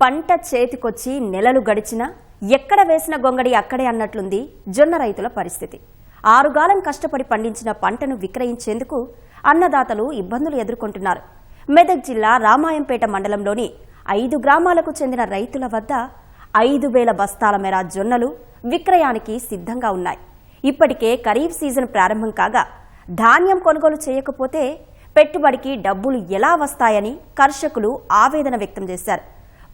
పంట చేతికొచ్చి నెలలు గడిచినా ఎక్కడ వేసిన గొంగడి అక్కడే అన్నట్లుంది జొన్న రైతుల పరిస్థితి. 6 గాలం కష్టపడి పండించిన పంటను విక్రయించేందుకు అన్నదాతలు ఇబ్బందులు ఎదుర్కొంటున్నారు. మెదక్ జిల్లా రామాయంపేట మండలంలోని 5 గ్రామాలకు చెందిన రైతుల వద్ద 5,000 బస్తాల మేర జొన్నలు విక్రయానికి సిద్ధంగా ఉన్నాయి. ఇప్పటికే ఖరీఫ్ సీజన్ ప్రారంభం కాగా ధాన్యం కొనుగోలు చేయకపోతే పెట్టుబడికి డబ్బులు ఎలా వస్తాయని కర్షకులు ఆవేదన వ్యక్తం చేశారు.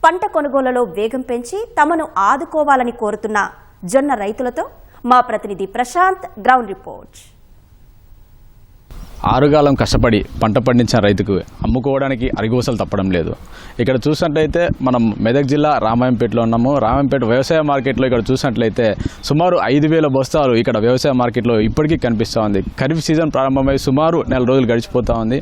పంట కొనుగోలులో వేగం పెంచి తమను ఆదుకోవాలని కోరుతున్న జొన్న రైతులతో మా ప్రతినిధి ప్రశాంత్ గ్రౌండ్ రిపోర్ట్. 6 గాలం కష్టపడి పంట పండించిన రైతుకు అమ్ముకోవడానికి అరిగోసలు తప్పడం లేదు. ఇక్కడ చూసినట్లయితే మనం మెదక్ జిల్లా రామాయంపేటలో ఉన్నాము. రామాయంపేట వ్యవసాయ మార్కెట్లో ఇక్కడ చూసినట్లయితే సుమారు 5,000 బస్తాలు ఇక్కడ వ్యవసాయ మార్కెట్లో ఇప్పటికీ కనిపిస్తూ ఉంది. ఖరీఫ్ సీజన్ ప్రారంభమై సుమారు 4 రోజులు గడిచిపోతూ ఉంది.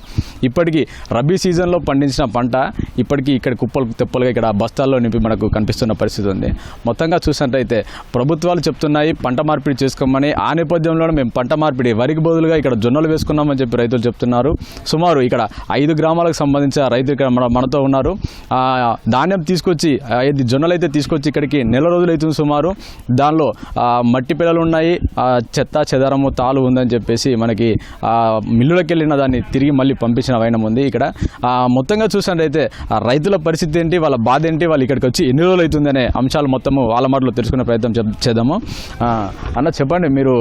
ఇప్పటికీ రబీ సీజన్లో పండించిన పంట ఇప్పటికీ ఇక్కడ కుప్పలు తెప్పలుగా ఇక్కడ బస్తాల్లో నింపి మనకు కనిపిస్తున్న పరిస్థితి ఉంది. మొత్తంగా చూసినట్లయితే ప్రభుత్వాలు చెప్తున్నాయి పంట మార్పిడి చేసుకోమని. ఆ నేపథ్యంలో మేము పంట మార్పిడి వరికి బదులుగా ఇక్కడ జొన్నలు వేసుకున్నామని చెప్పి రైతులు చెప్తున్నారు. సుమారు ఇక్కడ 5 గ్రామాలకు సంబంధించిన రైతులు ఇక్కడ మనతో ఉన్నారు. ధాన్యం తీసుకొచ్చి జొన్నలు అయితే తీసుకొచ్చి ఇక్కడికి 4 రోజులు అవుతుంది సుమారు. దానిలో మట్టి పిల్లలు ఉన్నాయి, చెత్త చెదరము తాలు ఉందని చెప్పేసి మనకి మిల్లులకు వెళ్ళిన దాన్ని తిరిగి మళ్ళీ పంపించిన వైనం ఉంది. ఇక్కడ మొత్తంగా చూసినట్టయితే రైతుల పరిస్థితి ఏంటి, వాళ్ళ బాధ ఏంటి, వాళ్ళు ఇక్కడికి వచ్చి ఎన్ని రోజులు అవుతుందనే అంశాలు మొత్తము వాళ్ళ మాటలో తెలుసుకునే ప్రయత్నం చేద్దాము. అన్న చెప్పండి, మీరు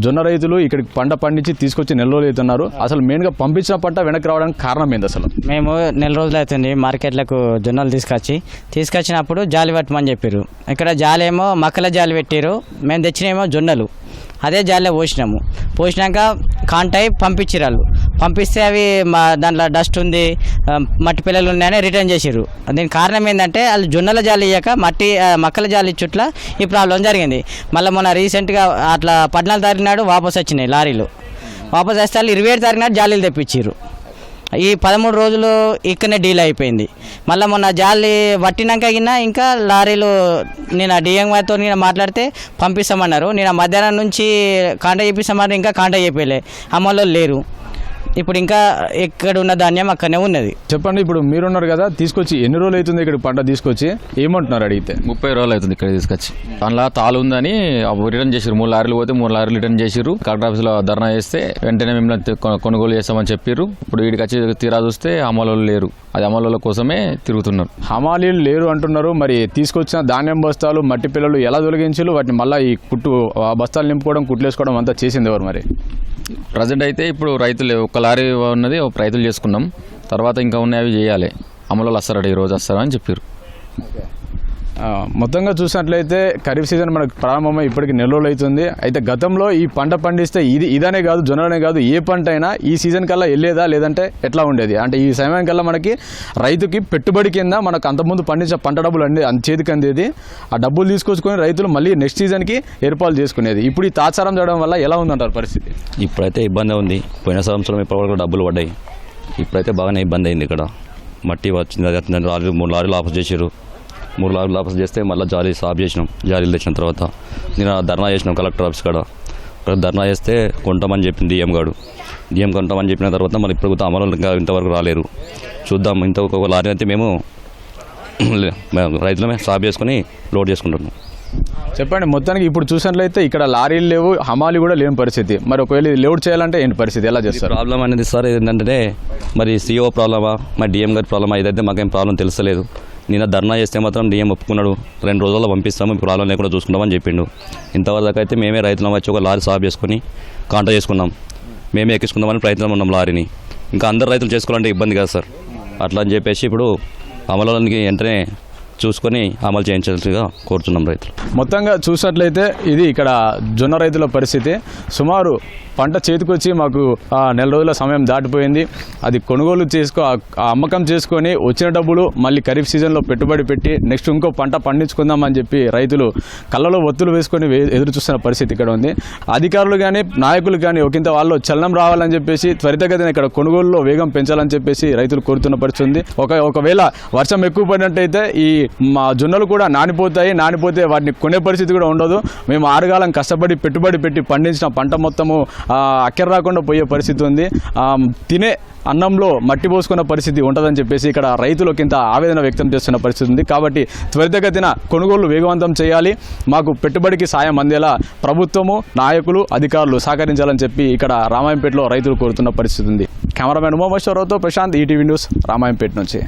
జొన్న రైతులు ఇక్కడికి పంట పండించి తీసుకొచ్చి 4 రోజులు అవుతున్నారు. అసలు మెయిన్గా పంపించిన పంట వెనక్కి రావడానికి కారణం ఏంది? అసలు మేము 4 రోజులు అవుతుంది మార్కెట్లకు జొన్నలు తీసుకొచ్చినప్పుడు జాలి పట్టమని చెప్పారు. ఇక్కడ జాలి ఏమో మక్కల జాలి పెట్టారు, మేము తెచ్చినేమో జొన్నలు అదే జాలిలో పోసినాక కాంటాయి పంపించారు. వాళ్ళు పంపిస్తే అవి దాంట్లో డస్ట్ ఉంది, మట్టి పిల్లలు ఉన్నాయని రిటర్న్ చేసారు. దీనికి కారణం ఏంటంటే వాళ్ళు జొన్నల జాలి ఇయ్యాక మక్కల జాలి చుట్ల ఈ ప్రాబ్లం జరిగింది. మళ్ళీ మొన్న రీసెంట్గా అట్లా 14 తారీఖు నాడు వాపస్ వచ్చినాయి లారీలు. వాపస్ వస్తే వాళ్ళు 27 తారీఖు నాడు జాలీలు తెప్పించారు. ఈ 13 రోజులు ఇక్కడనే డీల్ అయిపోయింది. మళ్ళీ మొన్న జాలి పట్టినాక ఇంకా లారీలు నేను డిఎంతో మాట్లాడితే పంపిస్తామన్నారు. నేను మధ్యాహ్నం నుంచి కాంటాక్ట్ చేపిస్తామన్నారు, ఇంకా కాంటాక్ట్ చేయలే, అమ్మలో లేరు. ఇప్పుడు ఇంకా ఎక్కడ ఉన్న ధాన్యం అక్కడనే ఉన్నది. చెప్పండి, ఇప్పుడు మీరున్నారు కదా, తీసుకొచ్చి ఎన్ని రోజులు అవుతుంది ఇక్కడ పంట తీసుకొచ్చి? ఏమంటున్నారు అడిగితే? 30 రోజులు అవుతుంది ఇక్కడ తీసుకొచ్చి. అందులో తాలు ఉందని రిటర్న్ చేసారు. 3 లారీలు పోతే 3 లారీలు రిటర్న్ చేసారు. కలెక్టర్ ఆఫీస్లో ధర్నా చేస్తే వెంటనే మిమ్మల్ని కొనుగోలు చేస్తామని చెప్పారు. ఇప్పుడు వీడికి వచ్చి తీరా చూస్తే అమలు లేరు. అది అమలు కోసమే తిరుగుతున్నారు. హమాలీలు లేరు అంటున్నారు. మరి తీసుకొచ్చిన ధాన్యం బస్తాలు మట్టి పిల్లలు ఎలా తొలగించారు? వాటిని మళ్ళీ ఈ బస్తాలు నింపుకోవడం కుట్లేసుకోవడం అంతా చేసింది ఎవరు? మరి ప్రజెంట్ అయితే ఇప్పుడు రైతులు 1 లారీ ఉన్నది రైతులు చేసుకున్నాం. తర్వాత ఇంకా ఉన్నాయి, అవి చేయాలి. అమలు వస్తారట, ఈ రోజు వస్తారా అని చెప్పారు. మొత్తంగా చూసినట్లయితే ఖరీఫ్ సీజన్ మనకు ప్రారంభమై ఇప్పటికి 4 రోజులు అవుతుంది. అయితే గతంలో ఈ పంట పండిస్తే ఇదనే కాదు, జొన్నలనే కాదు, ఏ పంట అయినా ఈ సీజన్ కల్లా వెళ్ళేదా లేదంటే ఎట్లా ఉండేది? అంటే ఈ సమయం కల్లా మనకి రైతుకి పెట్టుబడి కింద మనకు అంతకుముందు పండించిన పంట డబ్బులు చేతికి అందేది. ఆ డబ్బులు తీసుకొచ్చుకొని రైతులు మళ్ళీ నెక్స్ట్ సీజన్కి ఏర్పాటు చేసుకునేది. ఇప్పుడు ఈ తాత్సారం చేయడం వల్ల ఎలా ఉందంటారు పరిస్థితి? ఇప్పుడైతే ఇబ్బంది ఉంది. పోయిన సంవత్సరం ఇప్పటివరకు డబ్బులు పడ్డాయి. ఇప్పుడైతే బాగానే ఇబ్బంది అయింది. ఇక్కడ మట్టి వచ్చింది, 3 లారీలు ఆఫ్ చేసారు. 3 లారీలు ఆఫ్ చేస్తే మళ్ళీ జాలీ సాఫ్ చేసినాం. జాలీలు తెచ్చిన తర్వాత నేను ధర్నా చేసినాం కలెక్టర్ ఆఫీస్ కాడ. ధర్నా చేస్తే కొంటామని చెప్పింది డిఎం కొంటామని చెప్పిన తర్వాత మళ్ళీ ఇప్పుడు అమలు ఇంకా ఇంతవరకు రాలేరు. చూద్దాం. ఒక లారీ అయితే మేము రైతులమే సాఫ్ చేసుకుని లోడ్ చేసుకుంటున్నాం. చెప్పండి, మొత్తానికి ఇప్పుడు చూసినట్లయితే ఇక్కడ లారీలు లేవు, హమాలి కూడా లేని పరిస్థితి. మరి ఒకవేళ లోడ్ చేయాలంటే ఏంటి పరిస్థితి? ఎలా చేస్తారు? ప్రాబ్లం అనేది సార్ ఏంటంటే మరి సిఓ ప్రాబ్లమా, మరి డిఎం గారి ప్రాబ్లమా, ఇదైతే మాకేం ప్రాబ్లం తెలుస్తలేదు. నిన్న ధర్నా చేస్తే మాత్రం డిఎం ఒప్పుకున్నాడు, 2 రోజుల్లో పంపిస్తాము, ప్రాబ్లం లేకుండా చూసుకుంటామని చెప్పిండు. ఇంతవరకు అయితే మేమే రైతులం వచ్చి ఒక లారీ సాఫ్ చేసుకుని కాంటాక్ట్ చేసుకున్నాం. మేమే ఎక్కించుకుందామని ప్రయత్నం ఉన్నాం లారీని. ఇంకా అందరు రైతులు చేసుకోవాలంటే ఇబ్బంది కదా సార్. అట్లా అని చెప్పేసి ఇప్పుడు అమలుకి వెంటనే చూసుకొని అమలు చేయించాల్సిగా కోరుతున్నాం రైతులు. మొత్తంగా చూసినట్లయితే ఇది ఇక్కడ జొన్న రైతుల పరిస్థితి. సుమారు పంట చేతికొచ్చి మాకు 4 రోజుల సమయం దాటిపోయింది. అది కొనుగోలు అమ్మకం చేసుకొని వచ్చిన డబ్బులు మళ్ళీ ఖరీఫ్ సీజన్లో పెట్టుబడి పెట్టి నెక్స్ట్ ఇంకో పంట పండించుకుందామని చెప్పి రైతులు కళ్ళలో ఒత్తులు వేసుకొని ఎదురు చూస్తున్న పరిస్థితి ఇక్కడ ఉంది. అధికారులు కానీ నాయకులు కానీ ఒకంత వాళ్ళు చలనం రావాలని చెప్పేసి త్వరితగతిన ఇక్కడ కొనుగోలులో వేగం పెంచాలని చెప్పేసి రైతులు కోరుతున్న పరిస్థితి ఉంది. ఒకవేళ వర్షం ఎక్కువ పడినట్టయితే ఈ మా జొన్నలు కూడా నానిపోతే వాటిని కొనే పరిస్థితి కూడా ఉండదు. మేము 6 కాలం కష్టపడి పెట్టుబడి పెట్టి పండించిన పంట మొత్తము అక్కెర రాకుండా పోయే పరిస్థితి ఉంది. తినే అన్నంలో మట్టి పోసుకున్న పరిస్థితి ఉంటుందని చెప్పేసి ఇక్కడ రైతులకు ఇంత ఆవేదన వ్యక్తం చేస్తున్న పరిస్థితి ఉంది. కాబట్టి త్వరితగతిన కొనుగోళ్లు వేగవంతం చేయాలి, మాకు పెట్టుబడికి సాయం అందేలా ప్రభుత్వము, నాయకులు, అధికారులు సహకరించాలని చెప్పి ఇక్కడ రామాయంపేటలో రైతులు కోరుతున్న పరిస్థితి ఉంది. కెమెరామెన్ ఉమామేశ్వరరావుతో ప్రశాంత్, ఈటీవీ న్యూస్, రామాయంపేట నుంచి.